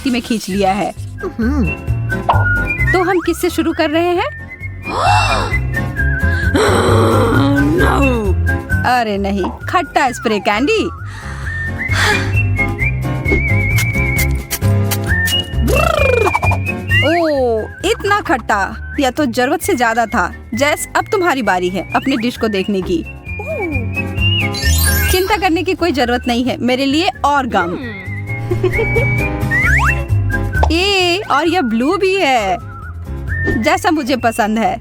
पंक्ति में खींच लिया है। तो हम किससे शुरू कर रहे हैं? अरे नहीं, खट्टा स्प्रे कैंडी। ओह, इतना खट्टा, यह तो जरूरत से ज्यादा था। जैस, अब तुम्हारी बारी है अपनी डिश को देखने की। चिंता करने की कोई जरूरत नहीं है, मेरे लिए और गम। और यह ब्लू भी है, जैसा मुझे पसंद है।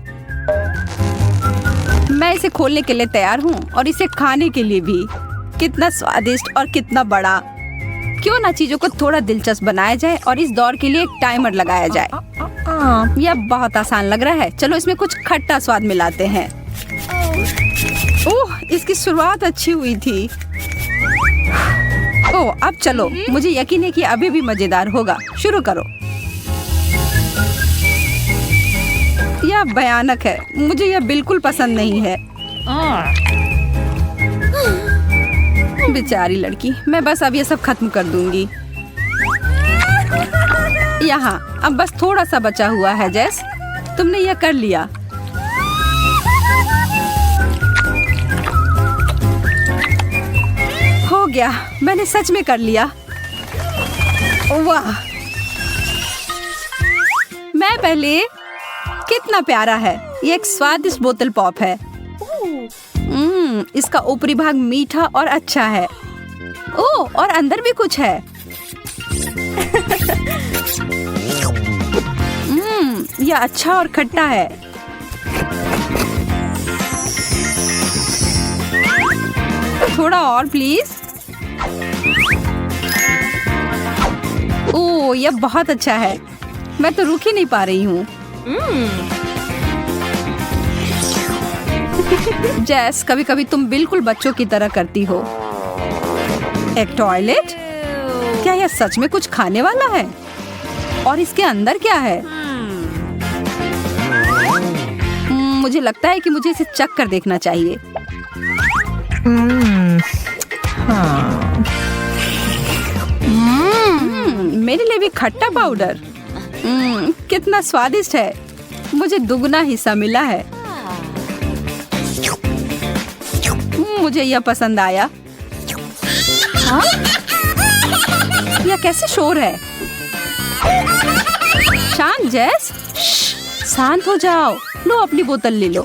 मैं इसे खोलने के लिए तैयार हूँ और इसे खाने के लिए भी। कितना स्वादिष्ट और कितना बड़ा। क्यों ना चीजों को थोड़ा दिलचस्प बनाया जाए और इस दौर के लिए एक टाइमर लगाया जाए। यह बहुत आसान लग रहा है। चलो इसमें कुछ खट्टा स्वाद मिलाते हैं। ओह, इसकी शुरुआत अच्छी हुई थी। ओह, अब चलो, मुझे यकीन है कि अभी भी मजेदार होगा। शुरू करो। यह भयानक है, मुझे यह बिल्कुल पसंद नहीं है। बेचारी लड़की, मैं बस अब ये सब खत्म कर दूंगी। यहाँ अब बस थोड़ा सा बचा हुआ है। जैस, तुमने यह कर लिया। हो गया, मैंने सच में कर लिया। वाह, मैं पहले। कितना प्यारा है। ये एक स्वादिष्ट बोतल पॉप है। इसका ऊपरी भाग मीठा और अच्छा है। ओह, और अंदर भी कुछ है। यह अच्छा और खट्टा है। थोड़ा और प्लीज। ओह, यह बहुत अच्छा है। मैं तो रुक ही नहीं पा रही हूँ। जैस, कभी कभी तुम बिल्कुल बच्चों की तरह करती हो। एक टॉयलेट? क्या यह सच में कुछ खाने वाला है? और इसके अंदर क्या है? मुझे लगता है कि मुझे इसे चख कर देखना चाहिए। मेरे लिए भी खट्टा पाउडर। कितना स्वादिष्ट है। मुझे दुगना हिस्सा मिला है। मुझे यह पसंद आया। यह कैसे शोर है? शांत जैस, शांत हो जाओ। लो, अपनी बोतल ले लो।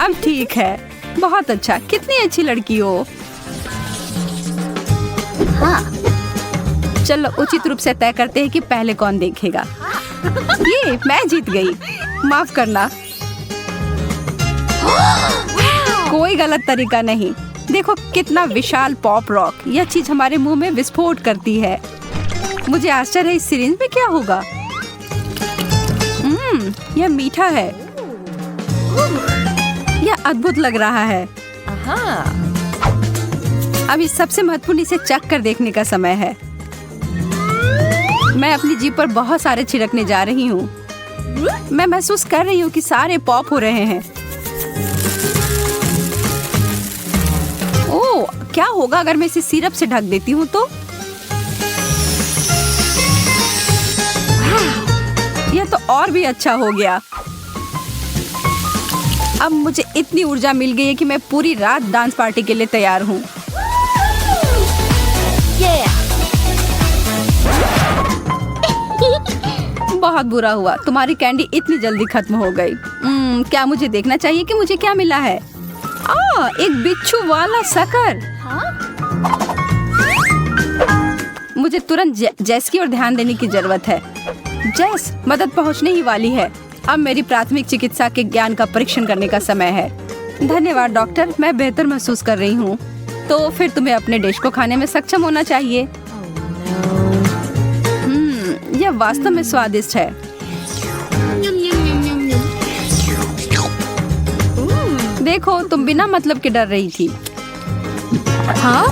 अब ठीक है। बहुत अच्छा। कितनी अच्छी लड़की हो। चलो उचित रूप से तय करते हैं कि पहले कौन देखेगा। ये मैं जीत गई। माफ करना। कोई गलत तरीका नहीं। देखो कितना विशाल पॉप रॉक। यह चीज हमारे मुंह में विस्फोट करती है। मुझे आश्चर्य है इस सिरिंज में क्या होगा। यह मीठा है। यह अद्भुत लग रहा है। अभी सबसे महत्वपूर्ण इसे चख कर देखने का समय है। मैं अपनी जीभ पर बहुत सारे छिड़कने जा रही हूँ। मैं महसूस कर रही हूँ कि सारे पॉप हो रहे हैं। ओह, क्या होगा अगर मैं इसे सिरप से ढक देती हूँ तो? यह तो और भी अच्छा हो गया। अब मुझे इतनी ऊर्जा मिल गई है कि मैं पूरी रात डांस पार्टी के लिए तैयार हूँ। बहुत बुरा हुआ, तुम्हारी कैंडी इतनी जल्दी खत्म हो गई। क्या मुझे देखना चाहिए कि मुझे क्या मिला है? एक बिच्छू वाला शक्कर। मुझे तुरंत जैस की ओर ध्यान देने की जरूरत है। जैस, मदद पहुंचने ही वाली है। अब मेरी प्राथमिक चिकित्सा के ज्ञान का परीक्षण करने का समय है। धन्यवाद डॉक्टर, मैं बेहतर महसूस कर रही हूँ। तो फिर तुम्हें अपने डिश को खाने में सक्षम होना चाहिए। यह वास्तव में स्वादिष्ट है। देखो, तुम बिना मतलब के डर रही थी। हाँ?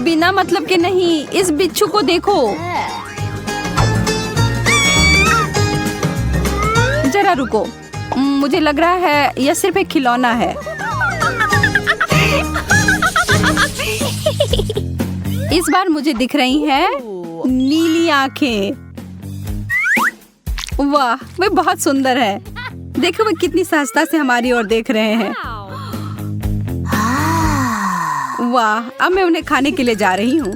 बिना मतलब के नहीं, इस बिच्छू को देखो। जरा रुको, मुझे लग रहा है यह सिर्फ एक खिलौना है। इस बार मुझे दिख रही है नीली आंखें। वाह, वे बहुत सुंदर है। देखो वे कितनी सहजता से हमारी ओर देख रहे हैं। वाह, अब मैं उन्हें खाने के लिए जा रही हूँ।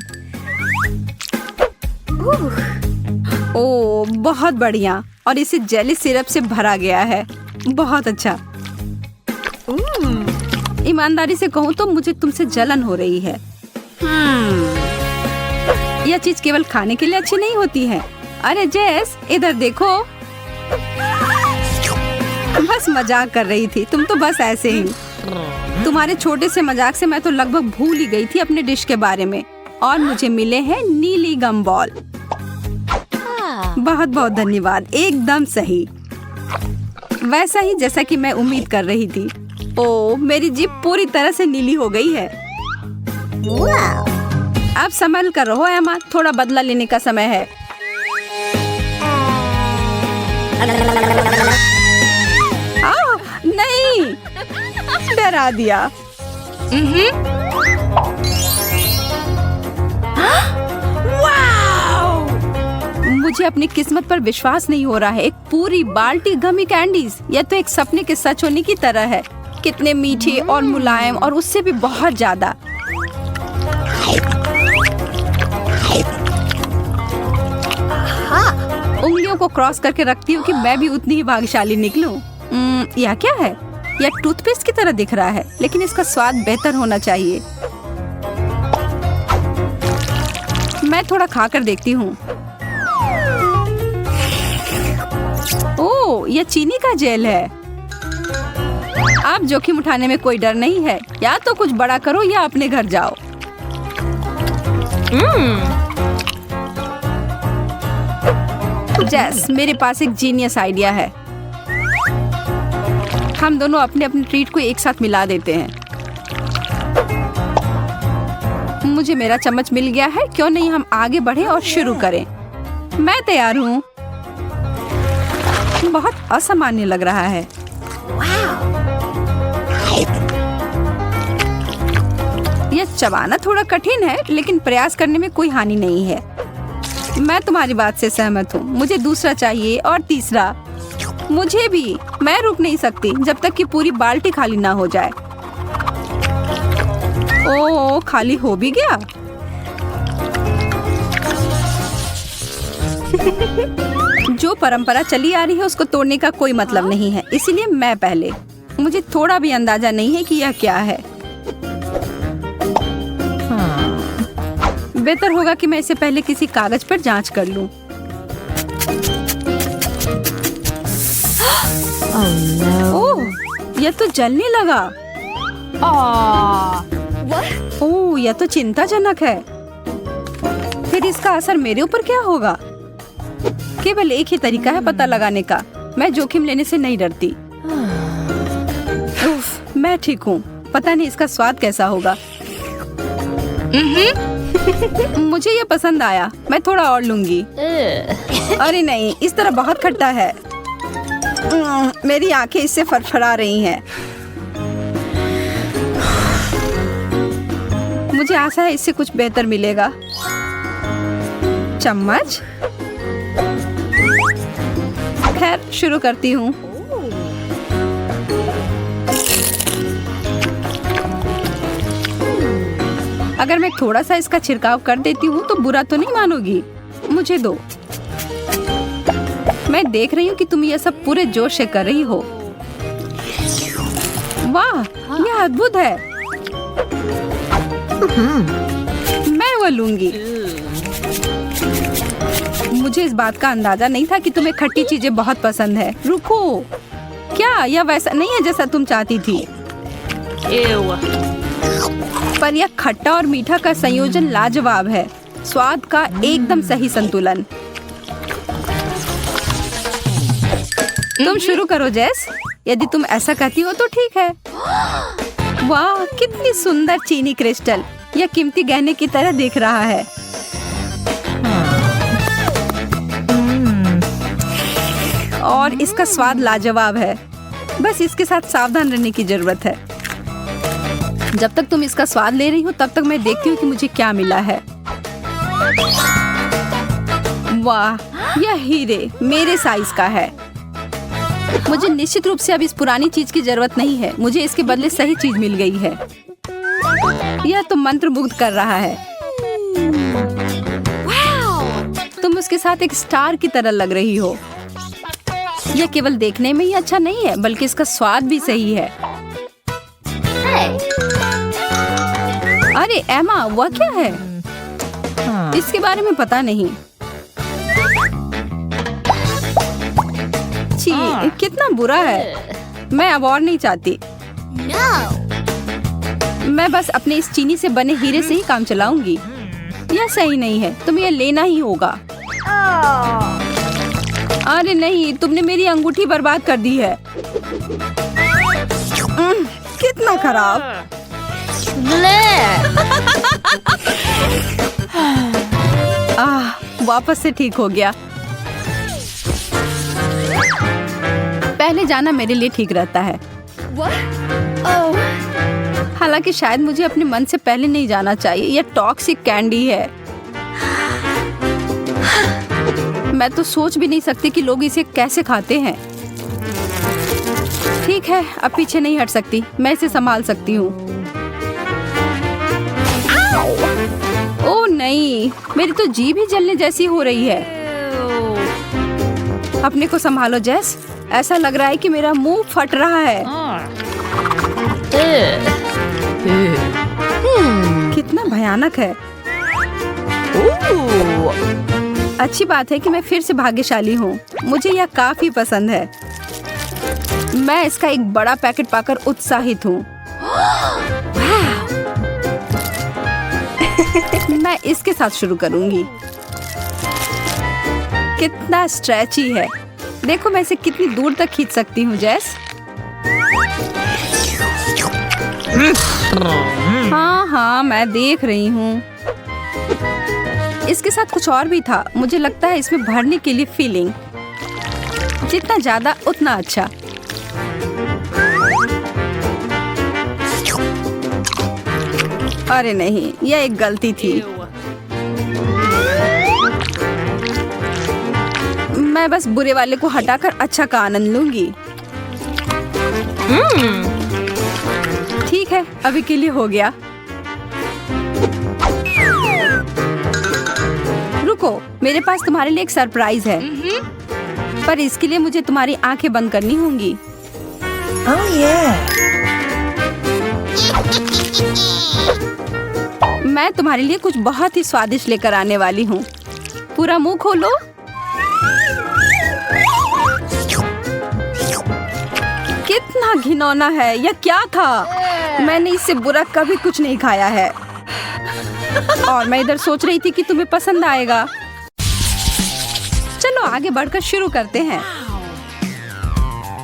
ओह, बहुत बढ़िया। और इसे जेली सिरप से भरा गया है। बहुत अच्छा। ईमानदारी से कहूँ तो मुझे तुमसे जलन हो रही है। यह चीज केवल खाने के लिए अच्छी नहीं होती है। अरे जेस, इधर देखो। बस मजाक कर रही थी, तुम तो बस ऐसे ही। तुम्हारे छोटे से मजाक से मैं तो लगभग भूल ही गई थी अपने डिश के बारे में। और मुझे मिले हैं नीली गम बॉल। बहुत बहुत धन्यवाद, एकदम सही, वैसा ही जैसा कि मैं उम्मीद कर रही थी। ओह, मेरी जीभ पूरी तरह से नीली हो गई है। अब संभल कर रहो एमा, थोड़ा बदला लेने का समय है। नहीं, डरा दिया। मुझे अपनी किस्मत पर विश्वास नहीं हो रहा है। एक पूरी बाल्टी गमी कैंडीज। यह तो एक सपने के सच होने की तरह है। कितने मीठे और मुलायम, और उससे भी बहुत ज्यादा। उंगलियों को क्रॉस करके रखती हूँ कि मैं भी उतनी ही भाग्यशाली निकलूं। यह क्या है? यह टूथपेस्ट की तरह दिख रहा है, लेकिन इसका स्वाद बेहतर होना चाहिए। मैं थोड़ा खाकर देखती हूँ। ओह, यह चीनी का जेल है। अब जोखिम उठाने में कोई डर नहीं है। या तो कुछ बड़ा करो या अपने घर जाओ। जेस, मेरे पास एक जीनियस आइडिया है। हम दोनों अपने अपने ट्रीट को एक साथ मिला देते हैं। मुझे मेरा चम्मच मिल गया है। क्यों नहीं हम आगे बढ़े और शुरू करें? मैं तैयार हूँ। बहुत असामान्य लग रहा है। यह चबाना थोड़ा कठिन है, लेकिन प्रयास करने में कोई हानि नहीं है। मैं तुम्हारी बात से सहमत हूँ। मुझे दूसरा चाहिए और तीसरा। मुझे भी। मैं रुक नहीं सकती जब तक कि पूरी बाल्टी खाली ना हो जाए। ओह, खाली हो भी गया। जो परंपरा चली आ रही है उसको तोड़ने का कोई मतलब नहीं है, इसीलिए मैं पहले। मुझे थोड़ा भी अंदाजा नहीं है कि यह क्या है। बेहतर होगा कि मैं इसे पहले किसी कागज पर जांच कर लूं। ओह, यह तो जलने लगा। ओह, यह तो चिंताजनक है। फिर इसका असर मेरे ऊपर क्या होगा? केवल एक ही तरीका है पता लगाने का। मैं जोखिम लेने से नहीं डरती। उफ, मैं ठीक हूँ। पता नहीं इसका स्वाद कैसा होगा। मुझे ये पसंद आया। मैं थोड़ा और लूंगी। अरे नहीं, इस तरह बहुत खट्टा है। मेरी आंखें इससे फड़फड़ा रही हैं। मुझे आशा है इससे कुछ बेहतर मिलेगा। चम्मच। खैर, शुरू करती हूँ। अगर मैं थोड़ा सा इसका छिड़काव कर देती हूँ तो बुरा तो नहीं मानोगी? मुझे दो। मैं देख रही हूँ कि तुम यह सब पूरे जोश से कर रही हो। वाह, यह अद्भुत है। मैं वो लूंगी। मुझे इस बात का अंदाजा नहीं था कि तुम्हें खट्टी चीजें बहुत पसंद है। रुको, क्या यह वैसा नहीं है जैसा तुम चाहती थी? पर यह खट्टा और मीठा का संयोजन लाजवाब है। स्वाद का एकदम सही संतुलन। तुम शुरू करो जेस। यदि तुम ऐसा कहती हो तो ठीक है। वाह, कितनी सुंदर चीनी क्रिस्टल। यह कीमती गहने की तरह दिख रहा है। और इसका स्वाद लाजवाब है। बस इसके साथ सावधान रहने की जरूरत है। जब तक तुम इसका स्वाद ले रही हो तब तक मैं देखती हूँ कि मुझे क्या मिला है। वाह, यह हीरे मेरे साइज का है। मुझे निश्चित रूप से अब इस पुरानी चीज की जरूरत नहीं है। मुझे इसके बदले सही चीज मिल गई है। यह तो मंत्रमुग्ध कर रहा है। तुम उसके साथ एक स्टार की तरह लग रही हो। यह केवल देखने में ही अच्छा नहीं है, बल्कि इसका स्वाद भी सही है। अरे एमा, वह क्या है? इसके बारे में पता नहीं। छी, कितना बुरा है। मैं अब और नहीं चाहती। मैं बस अपने इस चीनी से बने हीरे से ही काम चलाऊंगी। यह सही नहीं है, तुम्हें यह लेना ही होगा। अरे नहीं, तुमने मेरी अंगूठी बर्बाद कर दी है। कितना खराब। वापस से ठीक हो गया। पहले जाना मेरे लिए ठीक रहता है। हालांकि शायद मुझे अपने मन से पहले नहीं जाना चाहिए। यह टॉक्सिक कैंडी है। मैं तो सोच भी नहीं सकती कि लोग इसे कैसे खाते हैं। ठीक है, अब पीछे नहीं हट सकती। मैं इसे संभाल सकती हूँ। ओह नहीं, मेरी तो जीभ ही जलने जैसी हो रही है। अपने को संभालो जेस। ऐसा लग रहा है कि मेरा मुंह फट रहा है। कितना भयानक है। अच्छी बात है कि मैं फिर से भाग्यशाली हूँ। मुझे यह काफी पसंद है। मैं इसका एक बड़ा पैकेट पाकर उत्साहित हूँ। मैं इसके साथ शुरू करूंगी। कितना स्ट्रेची है। देखो मैं इसे कितनी दूर तक खींच सकती हूँ जेस। हाँ हाँ, मैं देख रही हूँ। इसके साथ कुछ और भी था। मुझे लगता है इसमें भरने के लिए फीलिंग। जितना ज्यादा उतना अच्छा। अरे नहीं, यह एक गलती थी। मैं बस बुरे वाले को हटाकर अच्छा का आनंद लूंगी। ठीक है, अभी के लिए हो गया। रुको, मेरे पास तुम्हारे लिए एक सरप्राइज है। पर इसके लिए मुझे तुम्हारी आंखें बंद करनी होंगी। मैं तुम्हारे लिए कुछ बहुत ही स्वादिष्ट लेकर आने वाली हूँ। पूरा मुंह खोलो। कितना घिनौना है। यह क्या था? मैंने इससे बुरा कभी कुछ नहीं खाया है। और मैं इधर सोच रही थी कि तुम्हें पसंद आएगा। चलो आगे बढ़कर शुरू करते हैं।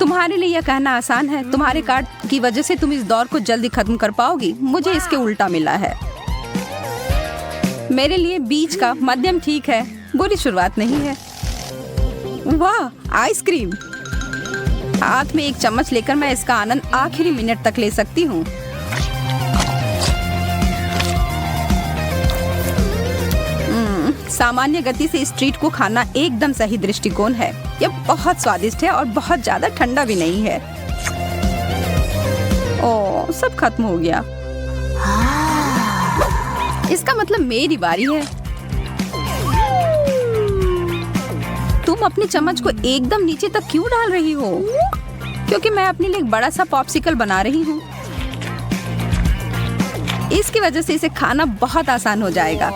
तुम्हारे लिए यह कहना आसान है। तुम्हारे कार्ड की वजह से तुम इस दौर को जल्दी खत्म कर पाओगी। मुझे इसके उल्टा मिला है। मेरे लिए बीच का मध्यम ठीक है। बुरी शुरुआत नहीं है। वाह, आइसक्रीम। हाथ में एक चम्मच लेकर मैं इसका आनंद आखिरी मिनट तक ले सकती हूँ। सामान्य गति से इस ट्रीट को खाना एकदम सही दृष्टिकोण है। यह बहुत स्वादिष्ट है और बहुत ज्यादा ठंडा भी नहीं है। ओह, सब खत्म हो गया। इसका मतलब मेरी बारी है। तुम अपनी चम्मच को एकदम नीचे तक क्यों डाल रही हो? क्योंकि मैं अपने लिए एक बड़ा सा पॉप्सिकल बना रही हूँ। इसकी वजह से इसे खाना बहुत आसान हो जाएगा।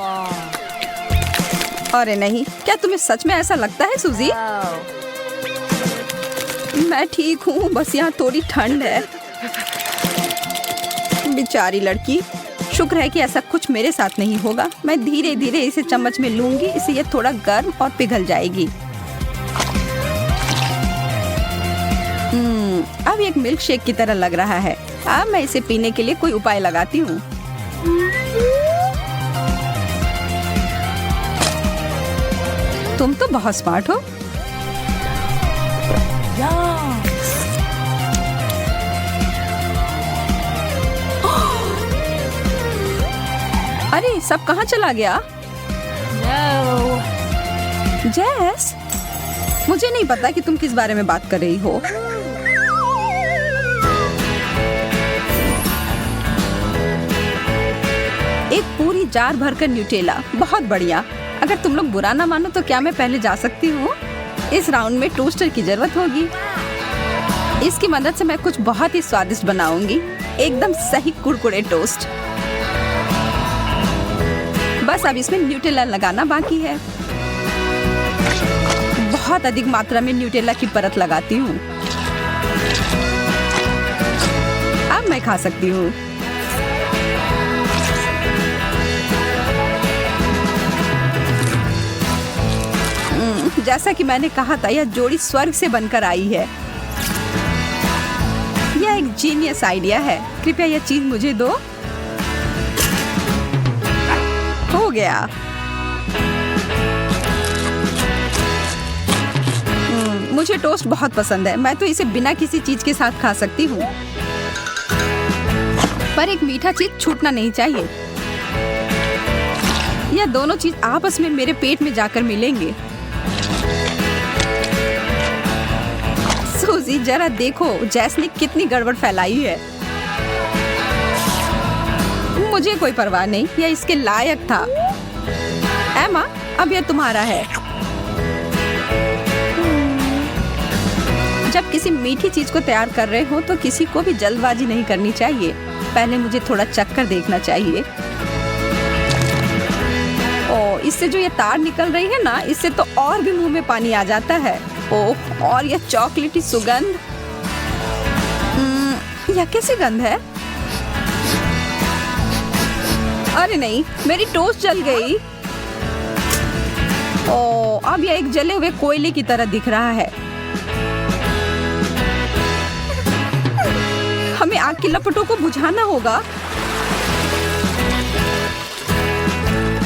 अरे नहीं, क्या तुम्हें सच में ऐसा लगता है सूजी? मैं ठीक हूँ, बस यहाँ थोड़ी ठंड है। बेचारी लड़की। शुक्र है कि ऐसा कुछ मेरे साथ नहीं होगा। मैं धीरे धीरे इसे चम्मच में लूंगी। इससे ये थोड़ा गर्म और पिघल जाएगी। अब एक मिल्क शेक की तरह लग रहा है। अब मैं इसे पीने के लिए कोई उपाय लगाती हूँ। तुम तो बहुत स्मार्ट हो। अरे सब कहाँ चला गया? जैस, मुझे नहीं पता कि तुम किस बारे में बात कर रही हो। एक पूरी जार भरकर न्यूटेला, बहुत बढ़िया। अगर तुम लोग बुरा ना मानो तो क्या मैं पहले जा सकती हूँ? इस राउंड में टोस्टर की जरूरत होगी। इसकी मदद से मैं कुछ बहुत ही स्वादिष्ट बनाऊंगी, एकदम सही कुरकुरे टोस्ट। बस अब इसमें न्यूटेला लगाना बाकी है। बहुत अधिक मात्रा में न्यूटेला की परत लगाती हूँ। अब मैं खा सकती हूँ। जैसा कि मैंने कहा था, यह जोड़ी स्वर्ग से बनकर आई है। यह एक जीनियस आइडिया है। कृपया यह चीज मुझे दो। हो गया। मुझे टोस्ट बहुत पसंद है। मैं तो इसे बिना किसी चीज के साथ खा सकती हूँ, पर एक मीठा चीज छूटना नहीं चाहिए। यह दोनों चीज आपस में मेरे पेट में जाकर मिलेंगे। सूजी, जरा देखो जैस ने कितनी गड़बड़ फैलाई है। मुझे कोई परवाह नहीं, यह इसके लायक था। एमा, अब यह तुम्हारा है। जब किसी मीठी चीज को तैयार कर रहे हो तो किसी को भी जल्दबाजी नहीं करनी चाहिए। पहले मुझे थोड़ा चक्कर देखना चाहिए। ओ, इससे जो ये तार निकल रही है ना, इससे तो और भी मुंह में पानी आ जाता है। ओह, और यह चॉकलेटी सुगंध। यह कैसी गंध है? अरे नहीं, मेरी टोस्ट जल गई। ओह, अब यह एक जले हुए कोयले की तरह दिख रहा है। हमें आग की लपटों को बुझाना होगा।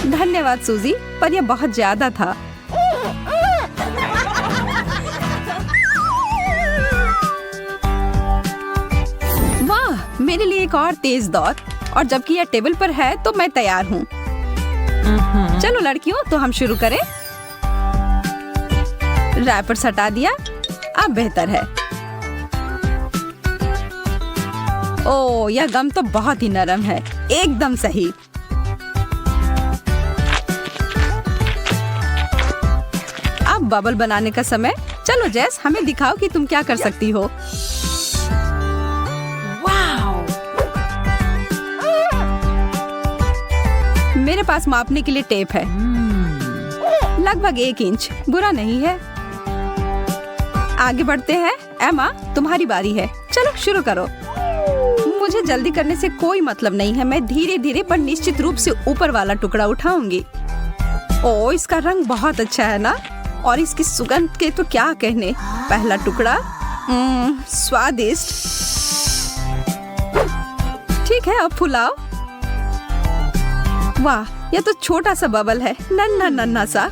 धन्यवाद सूजी, पर यह बहुत ज्यादा था। वाह, मेरे लिए एक और तेज दौर। और जबकि यह टेबल पर है तो मैं तैयार हूँ। चलो लड़कियों, तो हम शुरू करें। रैपर हटा दिया, अब बेहतर है। ओह, यह गम तो बहुत ही नरम है, एकदम सही। अब बबल बनाने का समय। चलो जैस, हमें दिखाओ कि तुम क्या कर सकती हो। मेरे पास मापने के लिए टेप है, लगभग 1 इंच। बुरा नहीं है। आगे बढ़ते हैं। एमा, तुम्हारी बारी है। चलो शुरू करो। मुझे जल्दी करने से कोई मतलब नहीं है। मैं धीरे धीरे पर निश्चित रूप से ऊपर वाला टुकड़ा उठाऊंगी। ओह, इसका रंग बहुत अच्छा है ना, और इसकी सुगंध के तो क्या कहने। पहला टुकड़ा, स्वादिष्ट। ठीक है, अब फुलाओ। वाह, यह तो छोटा सा बबल है, नन्हा नन्हा सा।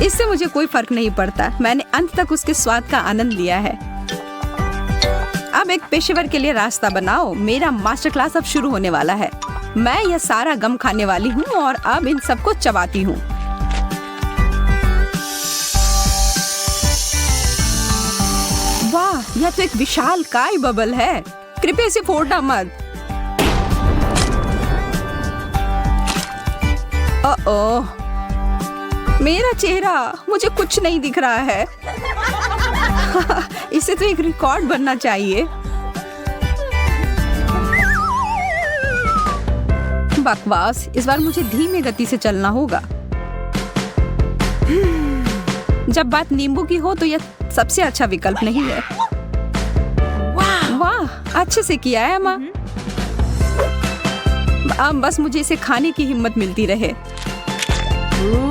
इससे मुझे कोई फर्क नहीं पड़ता। मैंने अंत तक उसके स्वाद का आनंद लिया है। अब एक पेशेवर के लिए रास्ता बनाओ। मेरा मास्टर क्लास अब शुरू होने वाला है। मैं यह सारा गम खाने वाली हूँ और अब इन सबको चबाती हूँ। वाह, यह तो एक विशालकाय बबल है। कृपया इसे फोड़ना मत। ओह, मेरा चेहरा, मुझे कुछ नहीं दिख रहा है। इसे तो एक रिकॉर्ड बनना चाहिए। बकवास, इस बार मुझे धीमी गति से चलना होगा। जब बात नींबू की हो तो यह सबसे अच्छा विकल्प नहीं है। वाह, अच्छे से किया है अम्मा। अब बस मुझे इसे खाने की हिम्मत मिलती रहे।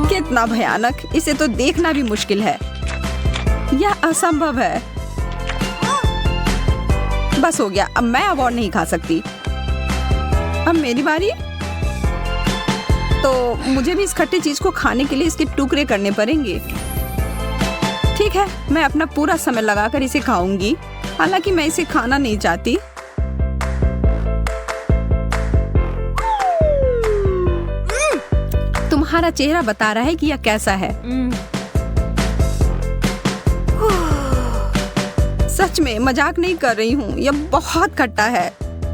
कितना भयानक, इसे तो देखना भी मुश्किल है। यह असंभव है। बस हो गया, अब मैं अब और नहीं खा सकती। अब मेरी बारी। तो मुझे भी इस खट्टी चीज को खाने के लिए इसके टुकड़े करने पड़ेंगे। ठीक है, मैं अपना पूरा समय लगाकर इसे खाऊंगी। हालांकि मैं इसे खाना नहीं चाहती। तुम्हारा चेहरा बता रहा है कि यह कैसा है। सच में मजाक नहीं कर रही हूँ, यह बहुत खट्टा है।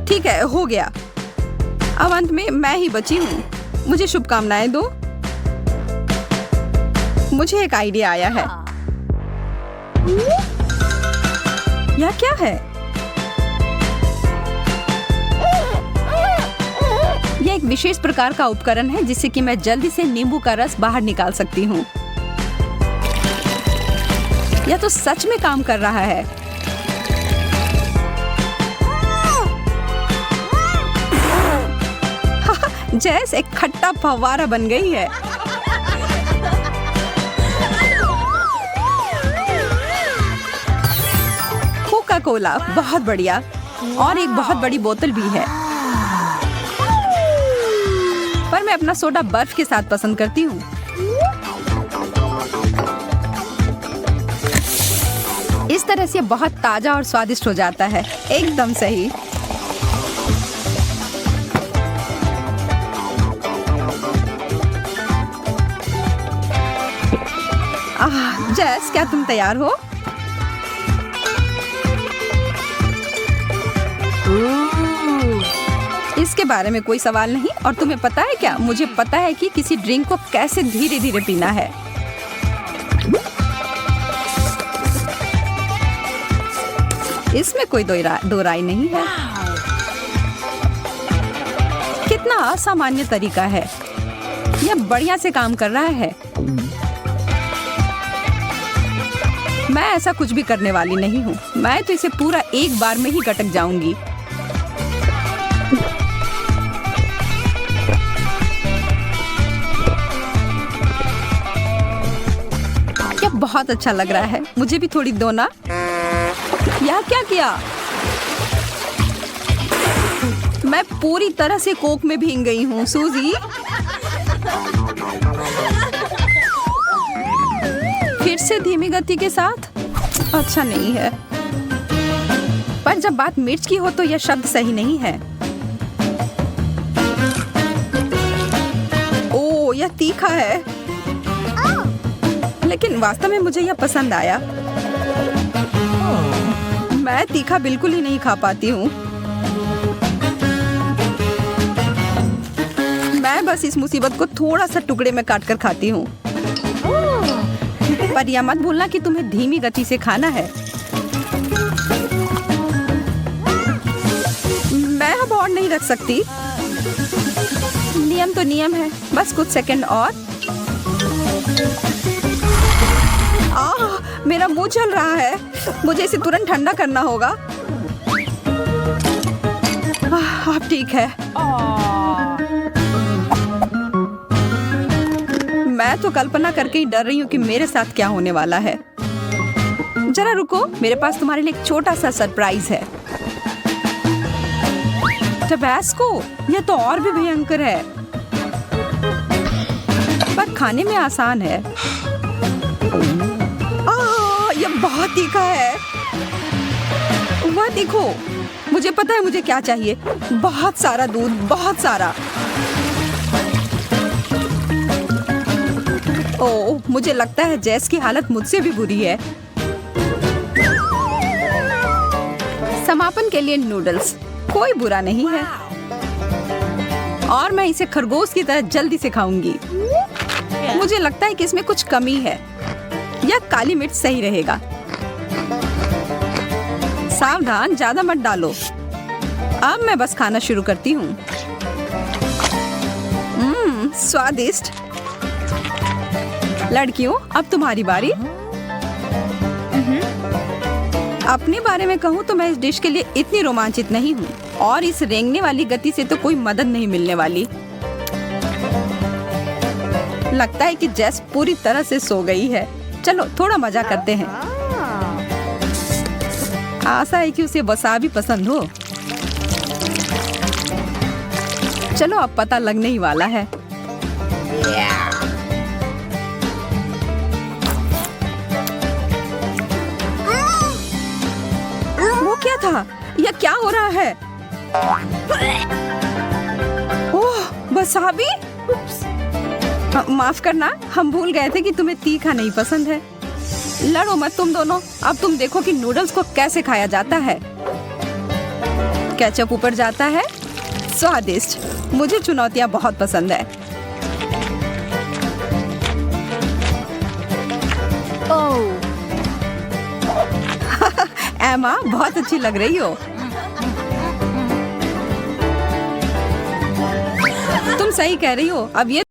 ठीक है, हो गया। अब अंत में मैं ही बची हूँ। मुझे शुभकामनाएं दो। मुझे एक आइडिया आया है। यह क्या है? यह एक विशेष प्रकार का उपकरण है जिससे कि मैं जल्दी से नींबू का रस बाहर निकाल सकती हूँ। यह तो सच में काम कर रहा है। जैस एक खट्टा फव्वारा बन गई है। कोका कोला, बहुत बढ़िया। और एक बहुत बड़ी बोतल भी है, पर मैं अपना सोडा बर्फ के साथ पसंद करती हूँ। इस तरह से बहुत ताजा और स्वादिष्ट हो जाता है। एकदम सही। जैस, क्या तुम तैयार हो? इसके बारे में कोई सवाल नहीं। और तुम्हें पता है क्या, मुझे पता है कि किसी ड्रिंक को कैसे धीरे धीरे पीना है। इसमें कोई दो राय नहीं है। कितना असामान्य तरीका है। यह बढ़िया से काम कर रहा है। मैं ऐसा कुछ भी करने वाली नहीं हूँ। मैं तो इसे पूरा एक बार में ही गटक जाऊंगी। यह बहुत अच्छा लग रहा है। मुझे भी थोड़ी दो ना। यह क्या किया? मैं पूरी तरह से कोक में भीग गई हूँ सूजी। फिर से धीमी गति के साथ। अच्छा नहीं है। पर जब बात मिर्च की हो तो यह शब्द सही नहीं है। ओह, यह तीखा है। लेकिन वास्तव में मुझे यह पसंद आया। मैं तीखा बिल्कुल ही नहीं खा पाती हूँ। मैं बस इस मुसीबत को थोड़ा सा टुकड़े में काट कर खाती हूँ। पर यह मत भूलना कि तुम्हें धीमी गति से खाना है। मैं अब और नहीं रख सकती। नियम तो नियम है। बस कुछ सेकंड और। मेरा मुंह जल रहा है। मुझे इसे तुरंत ठंडा करना होगा। अब ठीक है। मैं तो कल्पना करके ही डर रही हूँ कि मेरे साथ क्या होने वाला है। जरा रुको, मेरे पास तुम्हारे लिए एक छोटा सा सरप्राइज है। टबैस्को, यह तो और भी भयंकर है, पर खाने में आसान है। यह बहुत तीखा है। वह देखो, मुझे पता है मुझे क्या चाहिए। बहुत सारा दूध, बहुत सारा। ओह, मुझे लगता है जैस की हालत मुझसे भी बुरी है। समापन के लिए नूडल्स, कोई बुरा नहीं है। और मैं इसे खरगोश की तरह जल्दी से खाऊंगी। मुझे लगता है कि इसमें कुछ कमी है। या काली मिर्च सही रहेगा। सावधान, ज्यादा मत डालो। अब मैं बस खाना शुरू करती हूँ। स्वादिष्ट। लड़कियों, अब तुम्हारी बारी। अपने बारे में कहूँ तो मैं इस डिश के लिए इतनी रोमांचित नहीं हूँ। और इस रेंगने वाली गति से तो कोई मदद नहीं मिलने वाली। लगता है कि जेस पूरी तरह से सो गई है। चलो थोड़ा मजा करते हैं। आशा है कि उसे वसाबी पसंद हो। चलो अब पता लगने ही वाला है। वो क्या था? यह क्या हो रहा है? ओह, वसाबी? माफ करना, हम भूल गए थे कि तुम्हें तीखा नहीं पसंद है। लड़ो मत तुम दोनों, अब तुम देखो कि नूडल्स को कैसे खाया जाता है। केचप ऊपर जाता है, स्वादिष्ट। मुझे चुनौतियाँ बहुत पसंद है। ओह एमा, बहुत अच्छी लग रही हो। तुम सही कह रही हो। अब ये